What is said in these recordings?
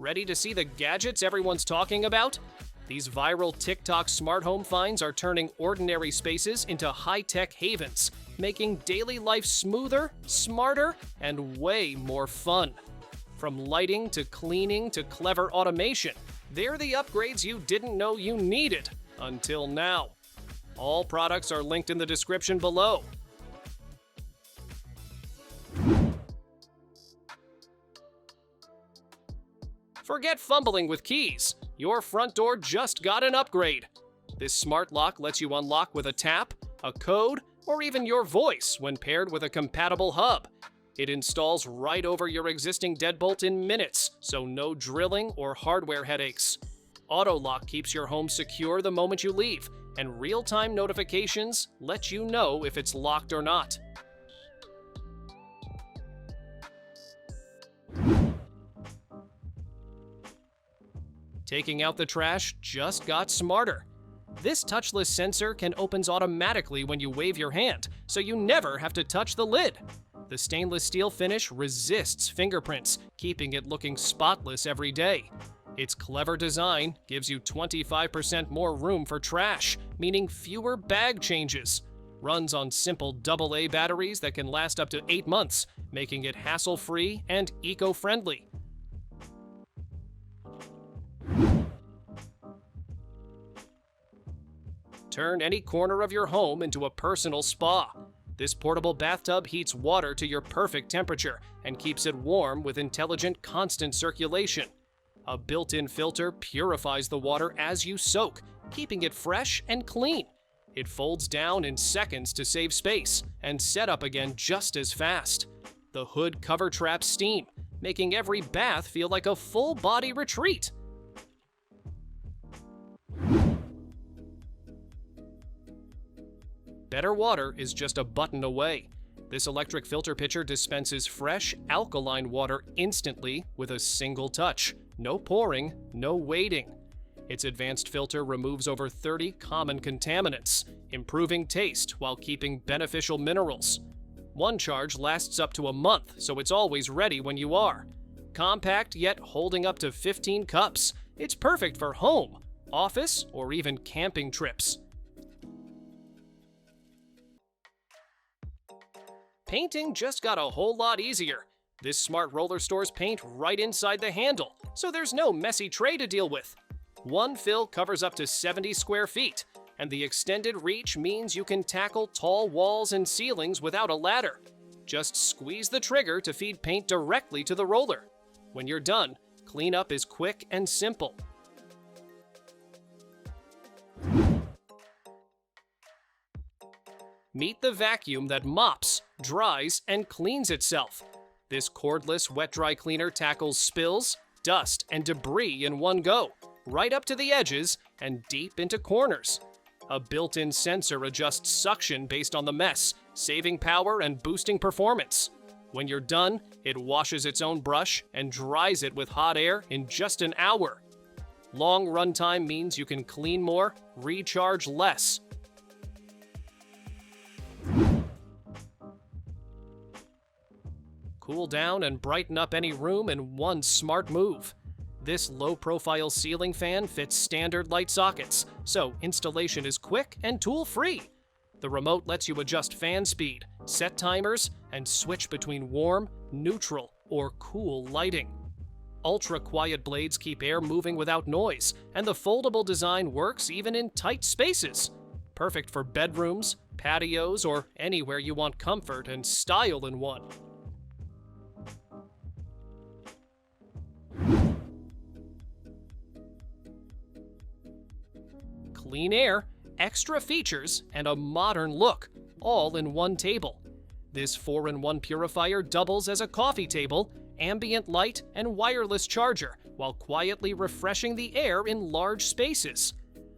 Ready to see the gadgets everyone's talking about? These viral TikTok smart home finds are turning ordinary spaces into high-tech havens, making daily life smoother, smarter, and way more fun. From lighting to cleaning to clever automation, they're the upgrades you didn't know you needed until now. All products are linked in the description below. Forget fumbling with keys. Your front door just got an upgrade. This smart lock lets you unlock with a tap, a code, or even your voice when paired with a compatible hub. It installs right over your existing deadbolt in minutes, so no drilling or hardware headaches. Auto lock keeps your home secure the moment you leave, and real-time notifications let you know if it's locked or not. Taking out the trash just got smarter. This touchless sensor can open automatically when you wave your hand, so you never have to touch the lid. The stainless steel finish resists fingerprints, keeping it looking spotless every day. Its clever design gives you 25% more room for trash, meaning fewer bag changes. Runs on simple AA batteries that can last up to 8 months, making it hassle-free and eco-friendly. Turn any corner of your home into a personal spa. This portable bathtub heats water to your perfect temperature and keeps it warm with intelligent, constant circulation. A built-in filter purifies the water as you soak, keeping it fresh and clean. It folds down in seconds to save space and set up again just as fast. The hood cover traps steam, making every bath feel like a full-body retreat. Better water is just a button away. This electric filter pitcher dispenses fresh, alkaline water instantly with a single touch. No pouring, no waiting. Its advanced filter removes over 30 common contaminants, improving taste while keeping beneficial minerals. One charge lasts up to a month, so it's always ready when you are. Compact yet holding up to 15 cups. It's perfect for home, office, or even camping trips. Painting just got a whole lot easier. This smart roller stores paint right inside the handle, so there's no messy tray to deal with. One fill covers up to 70 square feet, and the extended reach means you can tackle tall walls and ceilings without a ladder. Just squeeze the trigger to feed paint directly to the roller. When you're done, cleanup is quick and simple. Meet the vacuum that mops, dries, and cleans itself. This cordless wet-dry cleaner tackles spills, dust, and debris in one go, right up to the edges and deep into corners. A built-in sensor adjusts suction based on the mess, saving power and boosting performance. When you're done, it washes its own brush and dries it with hot air in just an hour. Long runtime means you can clean more, recharge less. Cool down and brighten up any room in one smart move. This low-profile ceiling fan fits standard light sockets, so installation is quick and tool-free. The remote lets you adjust fan speed, set timers, and switch between warm, neutral, or cool lighting. Ultra-quiet blades keep air moving without noise, and the foldable design works even in tight spaces. Perfect for bedrooms, patios, or anywhere you want comfort and style in one. Clean air, extra features, and a modern look, all in one table. This 4-in-1 purifier doubles as a coffee table, ambient light, and wireless charger, while quietly refreshing the air in large spaces.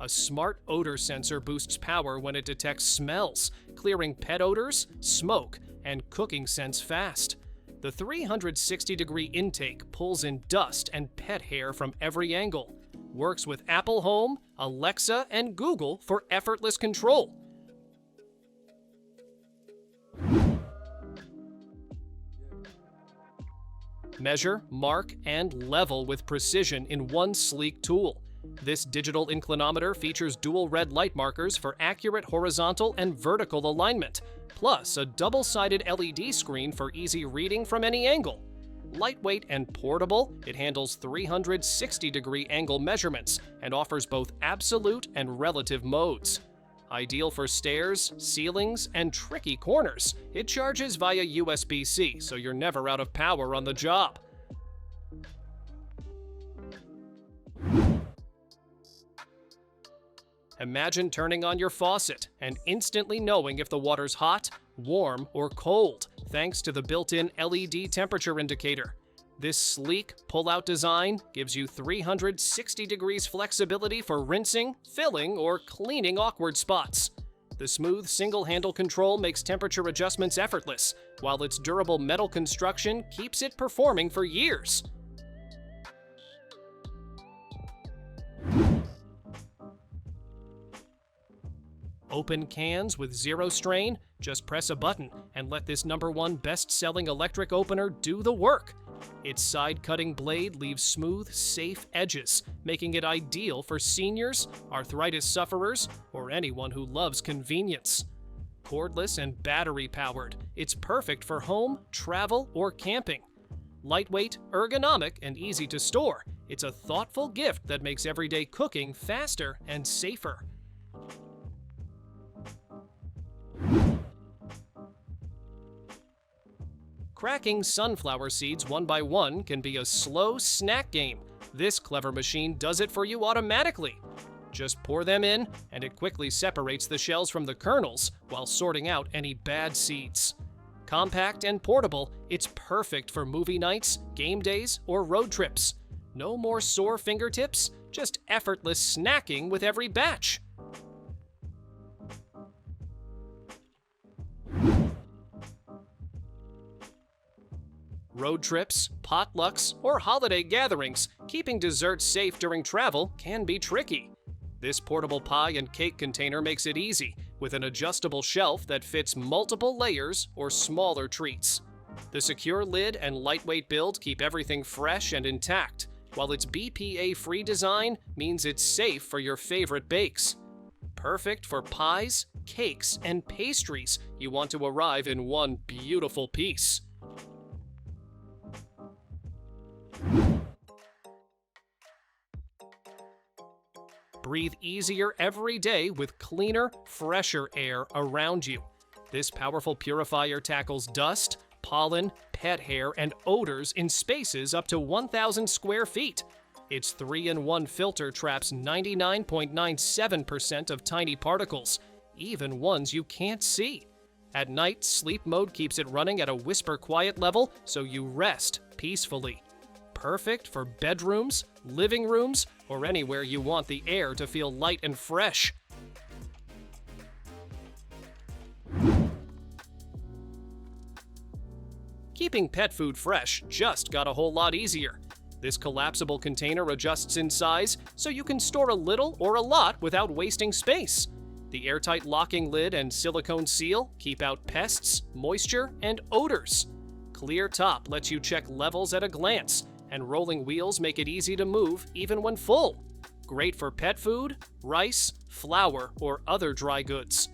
A smart odor sensor boosts power when it detects smells, clearing pet odors, smoke, and cooking scents fast. The 360-degree intake pulls in dust and pet hair from every angle. Works with Apple Home, Alexa, and Google for effortless control. Measure, mark, and level with precision in one sleek tool. This digital inclinometer features dual red light markers for accurate horizontal and vertical alignment, plus a double-sided LED screen for easy reading from any angle. Lightweight and portable, it handles 360-degree angle measurements and offers both absolute and relative modes. Ideal for stairs, ceilings, and tricky corners, it charges via USB-C, so you're never out of power on the job. Imagine turning on your faucet and instantly knowing if the water's hot, warm, or cold, thanks to the built-in LED temperature indicator. This sleek, pull-out design gives you 360 degrees flexibility for rinsing, filling, or cleaning awkward spots. The smooth single-handle control makes temperature adjustments effortless, while its durable metal construction keeps it performing for years. Open cans with zero strain? Just press a button and let this #1 best-selling electric opener do the work. Its side-cutting blade leaves smooth, safe edges, making it ideal for seniors, arthritis sufferers, or anyone who loves convenience. Cordless and battery-powered, it's perfect for home, travel, or camping. Lightweight, ergonomic, and easy to store, it's a thoughtful gift that makes everyday cooking faster and safer. Cracking sunflower seeds one by one can be a slow snack game. This clever machine does it for you automatically. Just pour them in, and it quickly separates the shells from the kernels while sorting out any bad seeds. Compact and portable, it's perfect for movie nights, game days, or road trips. No more sore fingertips, just effortless snacking with every batch. Road trips, potlucks, or holiday gatherings, keeping desserts safe during travel can be tricky. This portable pie and cake container makes it easy, with an adjustable shelf that fits multiple layers or smaller treats. The secure lid and lightweight build keep everything fresh and intact, while its BPA-free design means it's safe for your favorite bakes. Perfect for pies, cakes, and pastries you want to arrive in one beautiful piece. Breathe easier every day with cleaner, fresher air around you. This powerful purifier tackles dust, pollen, pet hair, and odors in spaces up to 1,000 square feet. Its 3-in-1 filter traps 99.97% of tiny particles, even ones you can't see. At night, sleep mode keeps it running at a whisper quiet level so you rest peacefully. Perfect for bedrooms, living rooms, or anywhere you want the air to feel light and fresh. Keeping pet food fresh just got a whole lot easier. This collapsible container adjusts in size so you can store a little or a lot without wasting space. The airtight locking lid and silicone seal keep out pests, moisture, and odors. Clear top lets you check levels at a glance, and rolling wheels make it easy to move even when full. Great for pet food, rice, flour, or other dry goods.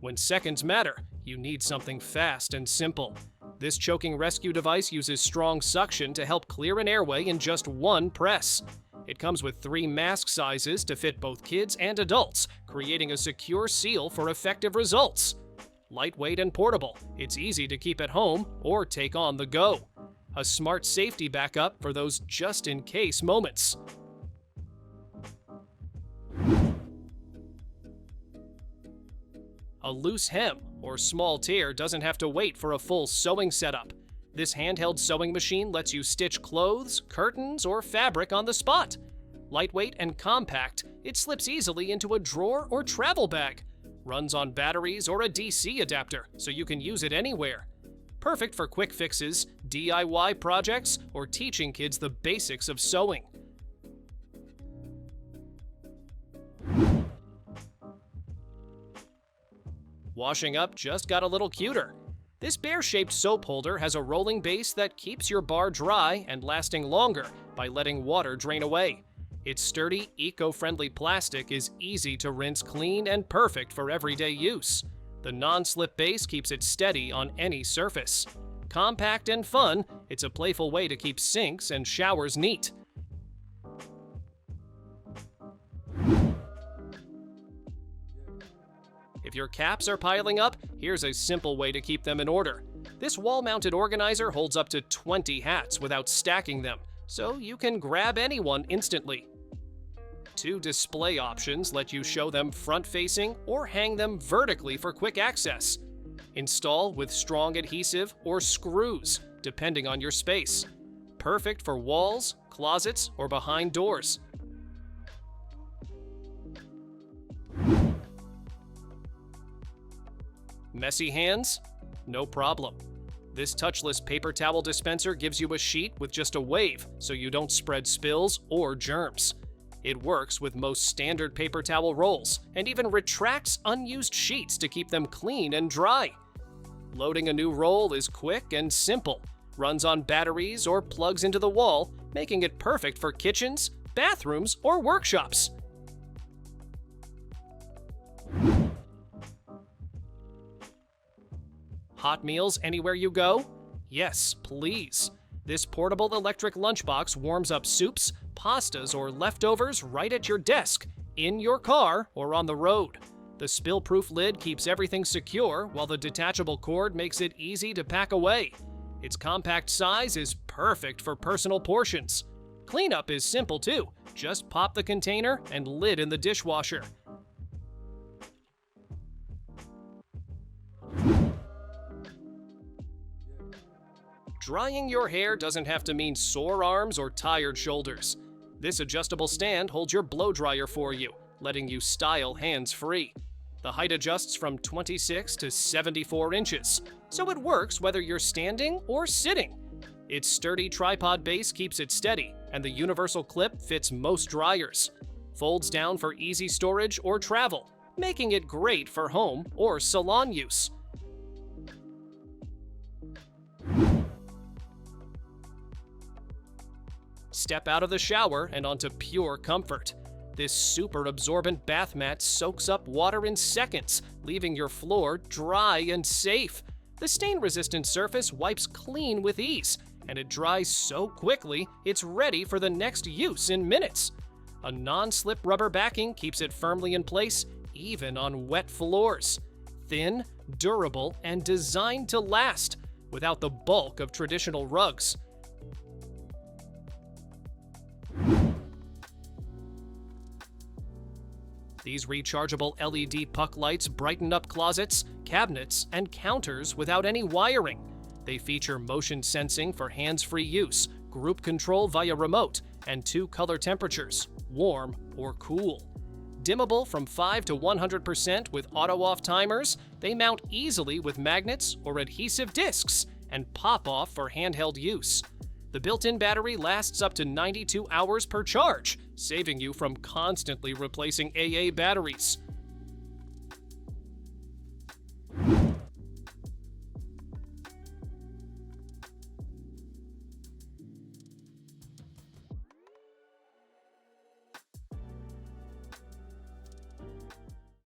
When seconds matter, you need something fast and simple. This choking rescue device uses strong suction to help clear an airway in just one press. It comes with 3 mask sizes to fit both kids and adults, creating a secure seal for effective results. Lightweight and portable, it's easy to keep at home or take on the go. A smart safety backup for those just-in-case moments. A loose hem or small tear doesn't have to wait for a full sewing setup. This handheld sewing machine lets you stitch clothes, curtains, or fabric on the spot. Lightweight and compact, it slips easily into a drawer or travel bag. Runs on batteries or a DC adapter, so you can use it anywhere. Perfect for quick fixes, DIY projects, or teaching kids the basics of sewing. Washing up just got a little cuter. This bear-shaped soap holder has a rolling base that keeps your bar dry and lasting longer by letting water drain away. Its sturdy, eco-friendly plastic is easy to rinse clean and perfect for everyday use. The non-slip base keeps it steady on any surface. Compact and fun, it's a playful way to keep sinks and showers neat. If your caps are piling up, here's a simple way to keep them in order. This wall-mounted organizer holds up to 20 hats without stacking them, so you can grab anyone instantly. Two display options let you show them front-facing or hang them vertically for quick access. Install with strong adhesive or screws, depending on your space. Perfect for walls, closets, or behind doors. Messy hands? No problem. This touchless paper towel dispenser gives you a sheet with just a wave, so you don't spread spills or germs. It works with most standard paper towel rolls, and even retracts unused sheets to keep them clean and dry. Loading a new roll is quick and simple, runs on batteries or plugs into the wall, making it perfect for kitchens, bathrooms, or workshops. Hot meals anywhere you go? Yes, please. This portable electric lunchbox warms up soups, pastas, or leftovers right at your desk, in your car, or on the road. The spill-proof lid keeps everything secure, while the detachable cord makes it easy to pack away. Its compact size is perfect for personal portions. Cleanup is simple too. Just pop the container and lid in the dishwasher. Drying your hair doesn't have to mean sore arms or tired shoulders. This adjustable stand holds your blow dryer for you, letting you style hands-free. The height adjusts from 26 to 74 inches, so it works whether you're standing or sitting. Its sturdy tripod base keeps it steady, and the universal clip fits most dryers. Folds down for easy storage or travel, making it great for home or salon use. Step out of the shower and onto pure comfort. This super absorbent bath mat soaks up water in seconds, leaving your floor dry and safe. The stain-resistant surface wipes clean with ease, and it dries so quickly it's ready for the next use in minutes. A non-slip rubber backing keeps it firmly in place, even on wet floors. Thin, durable, and designed to last, without the bulk of traditional rugs. These rechargeable LED puck lights brighten up closets, cabinets, and counters without any wiring. They feature motion sensing for hands-free use, group control via remote, and 2 color temperatures, warm or cool. Dimmable from 5 to 100% with auto-off timers, they mount easily with magnets or adhesive discs and pop off for handheld use. The built-in battery lasts up to 92 hours per charge, saving you from constantly replacing AA batteries.